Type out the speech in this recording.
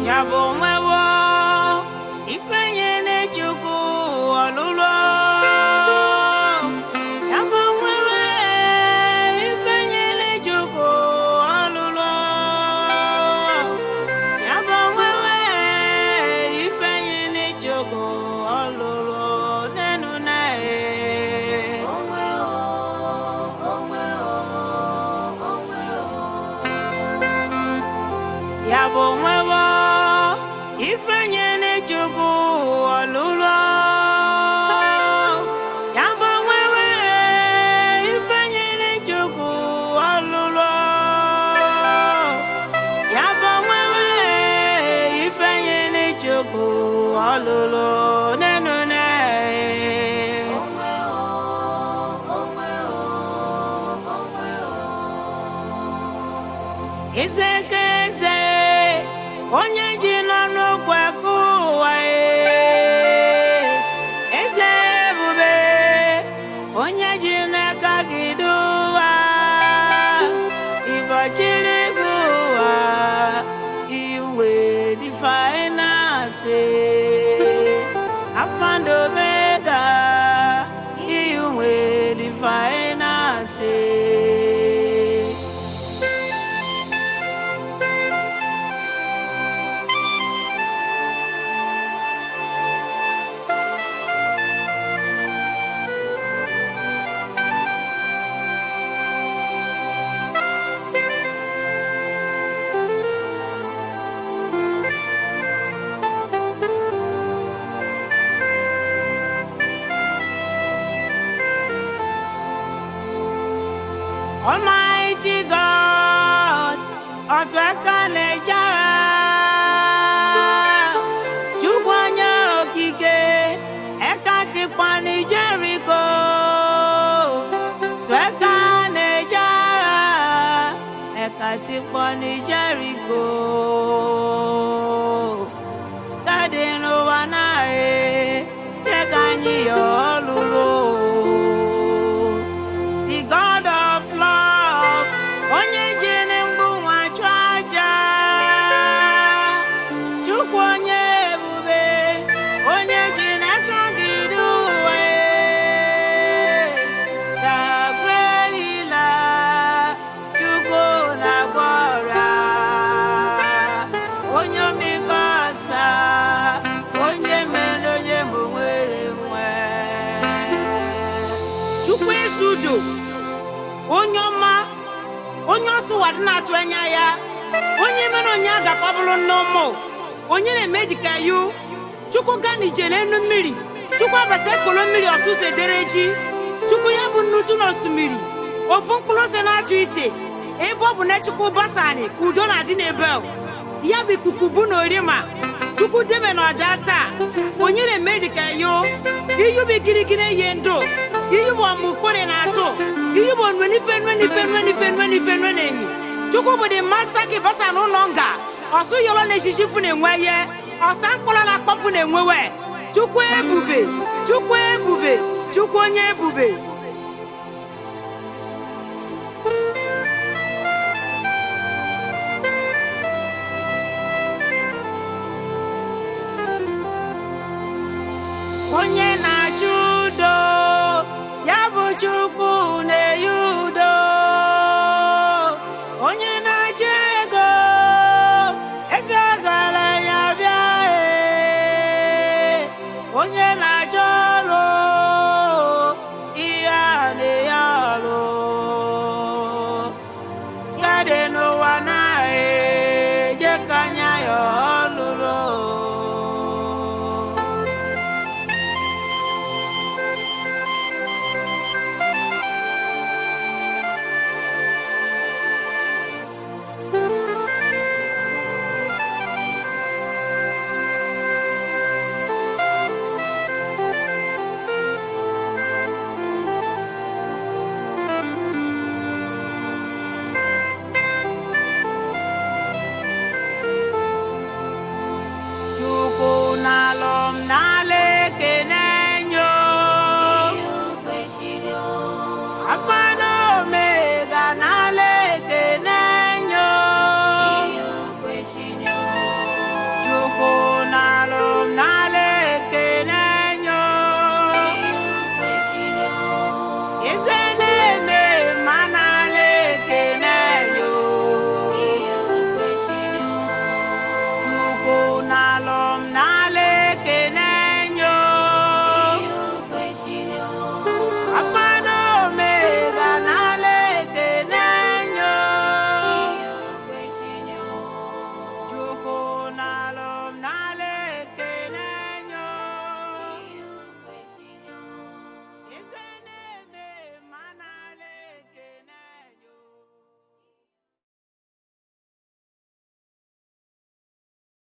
Yabo mwewo ifenye nechuku olulo Yabo mwewe ifenye nechuku olulo Yabo mwewe ifenye nechuku olulo nenu nae Yabo mwewo ifenye nechuku olulo Yabo mwewe ifenye nechuku olulo Yabo mwewe ifenye nechuku olulo nenu ne Isekeze onye ji n'ọnụgwe kụwa eze ebube onye ji n'aka gị duwa ịbọchiri gụwa iwe dị fainansi afandobega iwe dị fainansi Almighty God, Otwekaleja, Chukwanya Okike, Ekatikpani Jericho, Twekaleja, Ekatikpani Jericho, Dadino Wanae, Tekanyi Oluro. The God of love, onye jene mgbu nwa chwaja Chukwu onye ebube, onye jene aka gị duwe Dabrelila, Chukwu na-agwọ ọrịa onye omikosa, onye mere onye mụ nwere nwe Chukwu esudo onye ọma onye ọsụ wadị na-atụ anya ya onye mere onye a ga-akpọbụrụ n'ụmụ onye na-eme dịka yu Chukwu ga n'ije n'enu mmiri Chukwu abasa ekpolo mmiri ọsụsọ edere ji Chukwu ya bụ nnutu n'osimiri ofu mkpụrụ ose na-atụ ite ebe ọ bụ na Chukwu basani ka udo na-adị n'ebe ya bụ ikuku bụ na orima Chukwu debe na ọda taa onye na-eme dịka yu iyu bụ girigiri ihe ndụ iyu bụ ọmụkpọrị na-atụ iyu bụ nwenife na-enyi Chukwu bụ dị masta gị basa n'ụlọ nga ọsụ yọrọ na-echichi fụ na-enwe ihe ọsa mkpọrọ na-akpọfụ na-enwewe Chukwu ebube Chukwu ebube Chukwu onye ebube onye na-achụ udo ya bụ Chukwu na-enye udo onye na-achụ ego eze ọgaranya bịa onye na-achụ ọrụ ihe a na-enye ọrụ ya dị n'ụwa na-eje ka anya ya